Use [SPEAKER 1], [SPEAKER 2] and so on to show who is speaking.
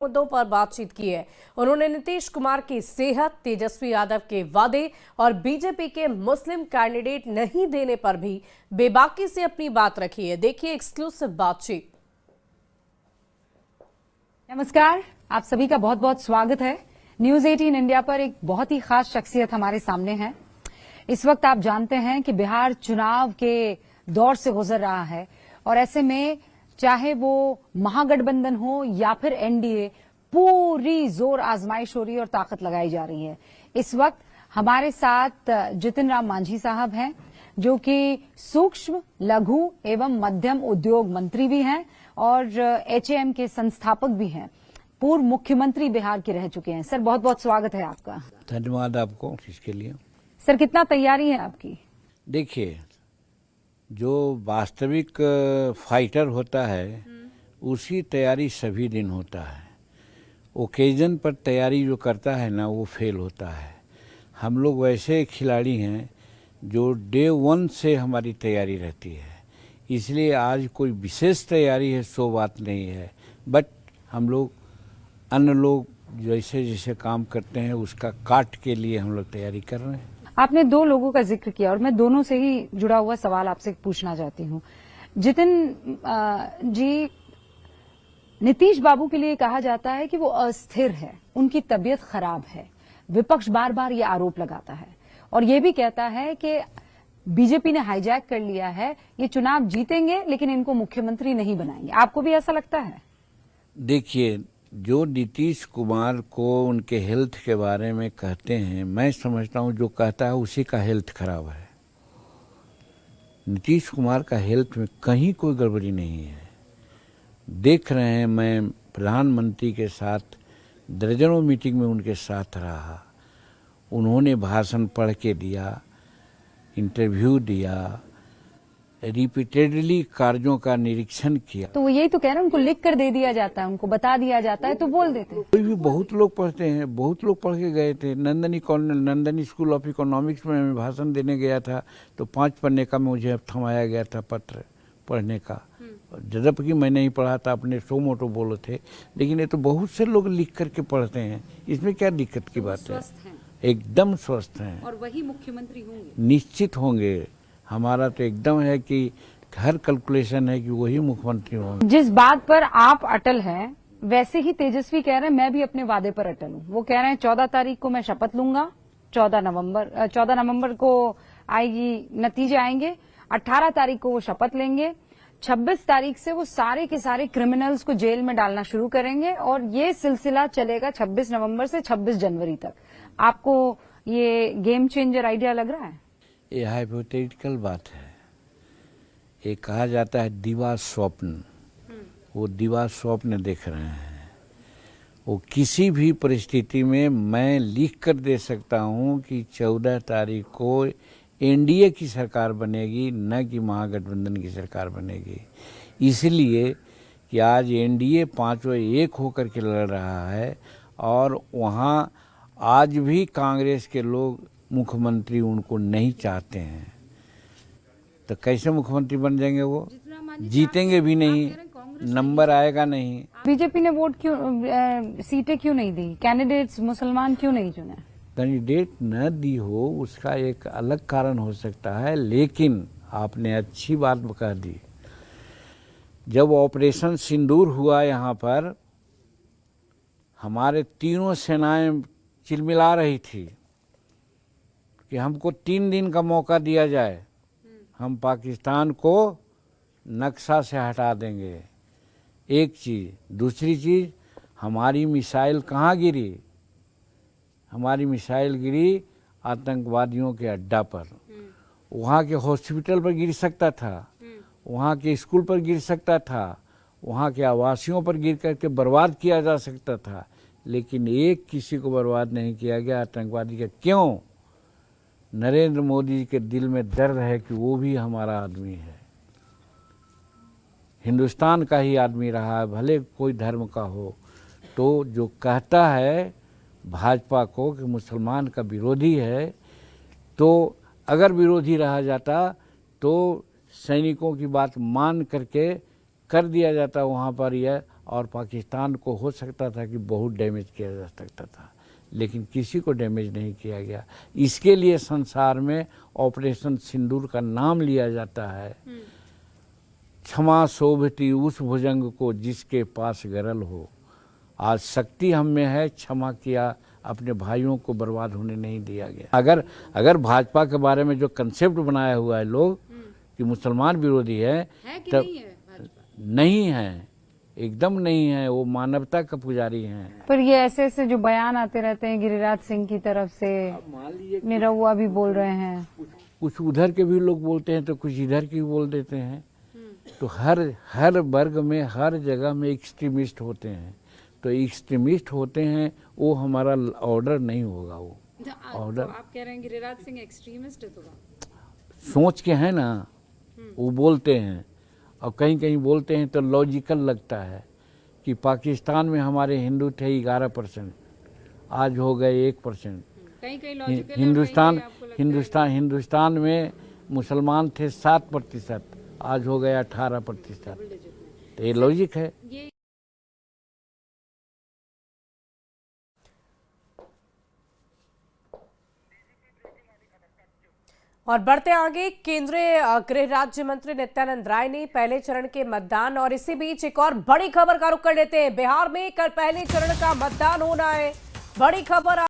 [SPEAKER 1] मुद्दों पर बातचीत की है। उन्होंने नीतीश कुमार की सेहत, तेजस्वी यादव के वादे और बीजेपी के मुस्लिम कैंडिडेट नहीं देने पर भी बेबाकी से अपनी बात रखी है। देखिए एक्सक्लूसिव बातचीत।
[SPEAKER 2] नमस्कार, आप सभी का बहुत बहुत स्वागत है। न्यूज 18 इंडिया पर एक बहुत ही खास शख्सियत हमारे सामने है। इस वक्त आप जानते हैं कि बिहार चुनाव के दौर से गुजर रहा है और ऐसे में चाहे वो महागठबंधन हो या फिर एनडीए, पूरी जोर आजमाइश हो रही है और ताकत लगाई जा रही है। इस वक्त हमारे साथ जितिन राम मांझी साहब हैं, जो कि सूक्ष्म, लघु एवं मध्यम उद्योग मंत्री भी हैं और एचएएम के संस्थापक भी हैं। पूर्व मुख्यमंत्री बिहार के रह चुके हैं। सर, बहुत बहुत स्वागत है आपका।
[SPEAKER 3] धन्यवाद आपको इसके लिए।
[SPEAKER 2] सर, कितना तैयारी है आपकी?
[SPEAKER 3] देखिए, जो वास्तविक फाइटर होता है उसी तैयारी सभी दिन होता है। ओकेजन पर तैयारी जो करता है ना, वो फेल होता है। हम लोग वैसे खिलाड़ी हैं जो डे वन से हमारी तैयारी रहती है, इसलिए आज कोई विशेष तैयारी है सो बात नहीं है। बट हम लोग अन्य लोग जैसे जैसे काम करते हैं उसका काट के लिए हम लोग तैयारी कर रहे हैं।
[SPEAKER 2] आपने दो लोगों का जिक्र किया और मैं दोनों से ही जुड़ा हुआ सवाल आपसे पूछना चाहती हूँ। जितिन जी, नीतीश बाबू के लिए कहा जाता है कि वो अस्थिर है, उनकी तबीयत खराब है। विपक्ष बार बार ये आरोप लगाता है और ये भी कहता है कि बीजेपी ने हाईजैक कर लिया है, ये चुनाव जीतेंगे लेकिन इनको मुख्यमंत्री नहीं बनाएंगे। आपको भी ऐसा लगता है?
[SPEAKER 3] देखिए, जो नीतीश कुमार को उनके हेल्थ के बारे में कहते हैं, मैं समझता हूं जो कहता है उसी का हेल्थ खराब है। नीतीश कुमार का हेल्थ में कहीं कोई गड़बड़ी नहीं है। देख रहे हैं, मैं प्रधानमंत्री के साथ दर्जनों मीटिंग में उनके साथ रहा। उन्होंने भाषण पढ़ के दिया, इंटरव्यू दिया, रिपीटेडली कार्यों का निरीक्षण किया।
[SPEAKER 2] तो वो यही तो कह रहे हैं, उनको लिख कर दे दिया जाता है, उनको बता दिया जाता है तो बोल देते हैं।
[SPEAKER 3] कोई भी बहुत लोग पढ़ते हैं, बहुत लोग पढ़ के गए थे। नंदनी स्कूल ऑफ इकोनॉमिक्स में मैं भाषण देने गया था तो 5 पन्ने का मुझे थमाया गया था पत्र पढ़ने का, जबकि मैं नहीं पढ़ा था, अपने सो मोटो बोले थे। लेकिन ये तो बहुत से लोग लिख करके पढ़ते हैं, इसमें क्या दिक्कत की बात है? एकदम स्वस्थ हैं
[SPEAKER 2] और वही मुख्यमंत्री होंगे,
[SPEAKER 3] निश्चित होंगे। हमारा तो एकदम है कि हर कैलकुलेशन है कि वही मुख्यमंत्री होंगे।
[SPEAKER 2] जिस बात पर आप अटल हैं, वैसे ही तेजस्वी कह रहे हैं मैं भी अपने वादे पर अटल हूं। वो कह रहे हैं 14 तारीख को मैं शपथ लूंगा, 14 नवंबर को आएगी, नतीजे आएंगे, 18 तारीख को वो शपथ लेंगे, 26 तारीख से वो सारे के सारे क्रिमिनल्स को जेल में डालना शुरू करेंगे और ये सिलसिला चलेगा 26 नवंबर से 26 जनवरी तक। आपको ये गेम चेंजर आइडिया लग रहा है?
[SPEAKER 3] ये हाइपोथेटिकल बात है। ये कहा जाता है दिवा स्वप्न। वो दिवा स्वप्न देख रहे हैं। वो किसी भी परिस्थिति में मैं लिख कर दे सकता हूं कि 14 तारीख को एनडीए की सरकार बनेगी, न कि महागठबंधन की सरकार बनेगी। इसलिए कि आज एनडीए पांचों एक होकर के लड़ रहा है और वहां आज भी कांग्रेस के लोग मुख्यमंत्री उनको नहीं चाहते हैं। तो कैसे मुख्यमंत्री बन जाएंगे? वो जीतेंगे भी नहीं, नंबर आएगा नहीं।
[SPEAKER 2] बीजेपी ने वोट क्यों, सीटें क्यों नहीं दी? कैंडिडेट्स मुसलमान क्यों नहीं चुने?
[SPEAKER 3] कैंडिडेट न दी हो उसका एक अलग कारण हो सकता है, लेकिन आपने अच्छी बात कह दी। जब ऑपरेशन सिंदूर हुआ यहाँ पर, हमारे तीनों सेनाएं चिलमिला रही थी कि हमको 3 दिन का मौका दिया जाए, हम पाकिस्तान को नक्शा से हटा देंगे। एक चीज़। दूसरी चीज़, हमारी मिसाइल कहाँ गिरी? हमारी मिसाइल गिरी आतंकवादियों के अड्डा पर। वहाँ के हॉस्पिटल पर गिर सकता था, वहाँ के स्कूल पर गिर सकता था, वहाँ के आवासियों पर गिर करके बर्बाद किया जा सकता था, लेकिन एक किसी को बर्बाद नहीं किया गया आतंकवादी का। क्यों? नरेंद्र मोदी जी के दिल में दर्द है कि वो भी हमारा आदमी है, हिंदुस्तान का ही आदमी रहा है, भले कोई धर्म का हो। तो जो कहता है भाजपा को कि मुसलमान का विरोधी है, तो अगर विरोधी रहा जाता तो सैनिकों की बात मान करके कर दिया जाता वहाँ पर यह, और पाकिस्तान को हो सकता था कि बहुत डैमेज किया जा सकता था, लेकिन किसी को डैमेज नहीं किया गया। इसके लिए संसार में ऑपरेशन सिंदूर का नाम लिया जाता है। क्षमा शोभती उस भुजंग को जिसके पास गरल हो। आज शक्ति हम में है, क्षमा किया, अपने भाइयों को बर्बाद होने नहीं दिया गया। अगर भाजपा के बारे में जो कंसेप्ट बनाया हुआ है लोग कि मुसलमान विरोधी है
[SPEAKER 2] कि
[SPEAKER 3] तब
[SPEAKER 2] नहीं है भाजपा?
[SPEAKER 3] नहीं है, एकदम नहीं है। वो मानवता का पुजारी हैं।
[SPEAKER 2] पर ये ऐसे ऐसे जो बयान आते रहते हैं गिरिराज सिंह की तरफ से,
[SPEAKER 3] मान लीजिए
[SPEAKER 2] निरहुआ भी बोल रहे हैं,
[SPEAKER 3] कुछ उधर के भी लोग बोलते हैं तो कुछ इधर के भी बोल देते हैं। तो हर वर्ग में, हर जगह में एक्सट्रीमिस्ट होते हैं। तो एक्सट्रीमिस्ट होते हैं, वो हमारा ऑर्डर नहीं होगा। वो ऑर्डर
[SPEAKER 2] आप कह रहे हैं गिरिराज सिंह एक्सट्रीमिस्ट है? तो
[SPEAKER 3] सोच के है ना, वो बोलते हैं। और कहीं कहीं बोलते हैं तो लॉजिकल लगता है कि पाकिस्तान में हमारे हिंदू थे 11%, आज हो गए 1%।
[SPEAKER 2] कहीं लॉजिकल
[SPEAKER 3] हिंदुस्तान में मुसलमान थे 7%, आज हो गए 18%। तो ये लॉजिक है।
[SPEAKER 1] और बढ़ते आगे, केंद्रीय गृह राज्य मंत्री नित्यानंद राय ने पहले चरण के मतदान और इसी बीच एक और बड़ी खबर का रुख कर लेते हैं। बिहार में कल पहले चरण का मतदान होना है। बड़ी खबर